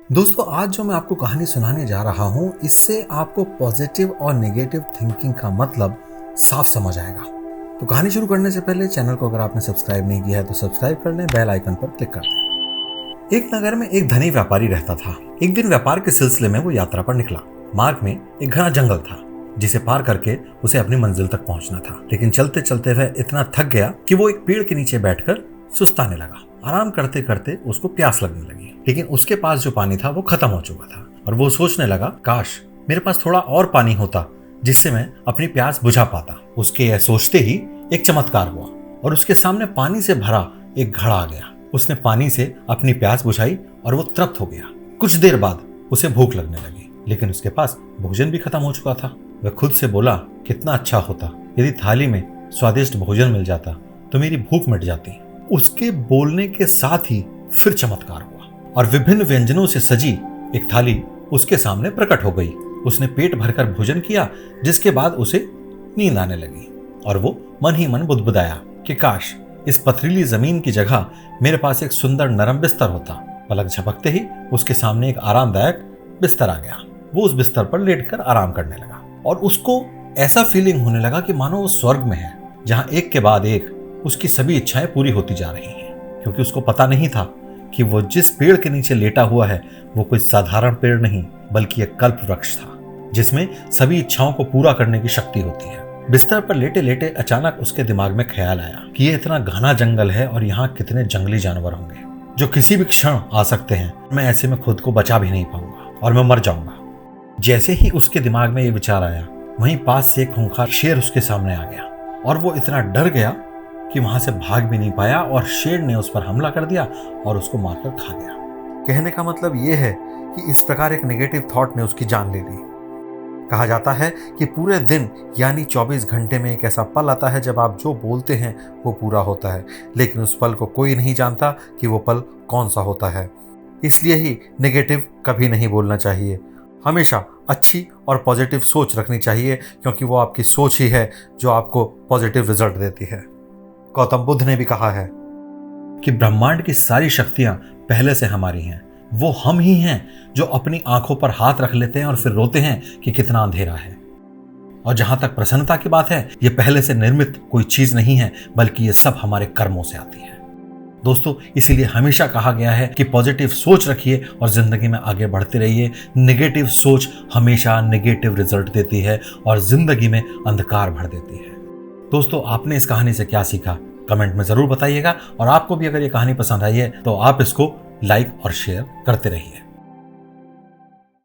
दोस्तों, आज जो मैं आपको कहानी सुनाने जा रहा हूँ, इससे आपको पॉजिटिव और नेगेटिव थिंकिंग का मतलब साफ समझ आएगा। तो कहानी शुरू करने से पहले चैनल को अगर आपने सब्सक्राइब नहीं किया है तो सब्सक्राइब कर लें, बेल आइकन पर क्लिक कर दें। एक नगर में एक धनी व्यापारी रहता था। एक दिन व्यापार के सिलसिले में वो यात्रा पर निकला। मार्ग में एक घना जंगल था जिसे पार करके उसे अपनी मंजिल तक पहुंचना था। लेकिन चलते चलते वह इतना थक गया कि वो एक पेड़ के नीचे बैठकर सुस्ताने लगा। आराम करते करते उसको प्यास लगने लगी, लेकिन उसके पास जो पानी था वो खत्म हो चुका था और वो सोचने लगा, काश मेरे पास थोड़ा और पानी होता जिससे मैं अपनी प्यास बुझा पाता। उसके यह सोचते ही एक चमत्कार हुआ और उसके सामने पानी से भरा एक घड़ा आ गया। उसने पानी से अपनी प्यास बुझाई और वो तृप्त हो गया। कुछ देर बाद उसे भूख लगने लगी, लेकिन उसके पास भोजन भी खत्म हो चुका था। वह खुद से बोला, कितना अच्छा होता यदि थाली में स्वादिष्ट भोजन मिल जाता तो मेरी भूख मिट जाती। उसके बोलने के साथ ही फिर चमत्कार हुआ और विभिन्न व्यंजनों से सजी एक थाली उसके सामने प्रकट हो गई। उसने पेट भरकर भोजन किया, जिसके बाद उसे नींद आने लगी और वो मन ही मन बुदबुदाया कि काश इस पथरीली जमीन की जगह मेरे पास एक सुंदर नरम बिस्तर होता। पलक झपकते ही उसके सामने एक आरामदायक बिस्तर आ गया। वो उस बिस्तर पर लेटकर आराम करने लगा और उसको ऐसा फीलिंग होने लगा कि मानो वो स्वर्ग में है, जहां एक के बाद एक उसकी सभी इच्छाएं पूरी होती जा रही हैं। क्योंकि उसको पता नहीं था कि वो जिस पेड़ के नीचे लेटा हुआ है वो कोई साधारण पेड़ नहीं, बल्कि एक कल्प वृक्ष था जिसमें सभी इच्छाओं को पूरा करने की शक्ति होती है। बिस्तर पर लेटे लेटे अचानक उसके दिमाग में ख्याल आया कि ये इतना घना जंगल है और यहाँ कितने जंगली जानवर होंगे जो किसी भी क्षण आ सकते हैं। मैं ऐसे में खुद को बचा भी नहीं पाऊंगा और मैं मर जाऊंगा। जैसे ही उसके दिमाग में ये विचार आया, वहीं पास से एक खूंखार शेर उसके सामने आ गया और वो इतना डर गया कि वहां से भाग भी नहीं पाया और शेर ने उस पर हमला कर दिया और उसको मारकर खा गया। कहने का मतलब ये है कि इस प्रकार एक नेगेटिव थॉट ने उसकी जान ले ली। कहा जाता है कि पूरे दिन यानी 24 घंटे में एक ऐसा पल आता है जब आप जो बोलते हैं वो पूरा होता है, लेकिन उस पल को कोई नहीं जानता कि वो पल कौन सा होता है। इसलिए ही नेगेटिव कभी नहीं बोलना चाहिए। हमेशा अच्छी और पॉजिटिव सोच रखनी चाहिए, क्योंकि वो आपकी सोच ही है जो आपको पॉजिटिव रिजल्ट देती है। गौतम बुद्ध ने भी कहा है कि ब्रह्मांड की सारी शक्तियां पहले से हमारी हैं। वो हम ही हैं जो अपनी आंखों पर हाथ रख लेते हैं और फिर रोते हैं कि कितना अंधेरा है। और जहां तक प्रसन्नता की बात है, ये पहले से निर्मित कोई चीज नहीं है, बल्कि ये सब हमारे कर्मों से आती है। दोस्तों, इसीलिए हमेशा कहा गया है कि पॉजिटिव सोच रखिए और जिंदगी में आगे बढ़ते रहिए। नेगेटिव सोच हमेशा नेगेटिव रिजल्ट देती है और जिंदगी में अंधकार भर देती है। दोस्तों, आपने इस कहानी से क्या सीखा कमेंट में जरूर बताइएगा और आपको भी अगर ये कहानी पसंद आई है तो आप इसको लाइक और शेयर करते रहिए।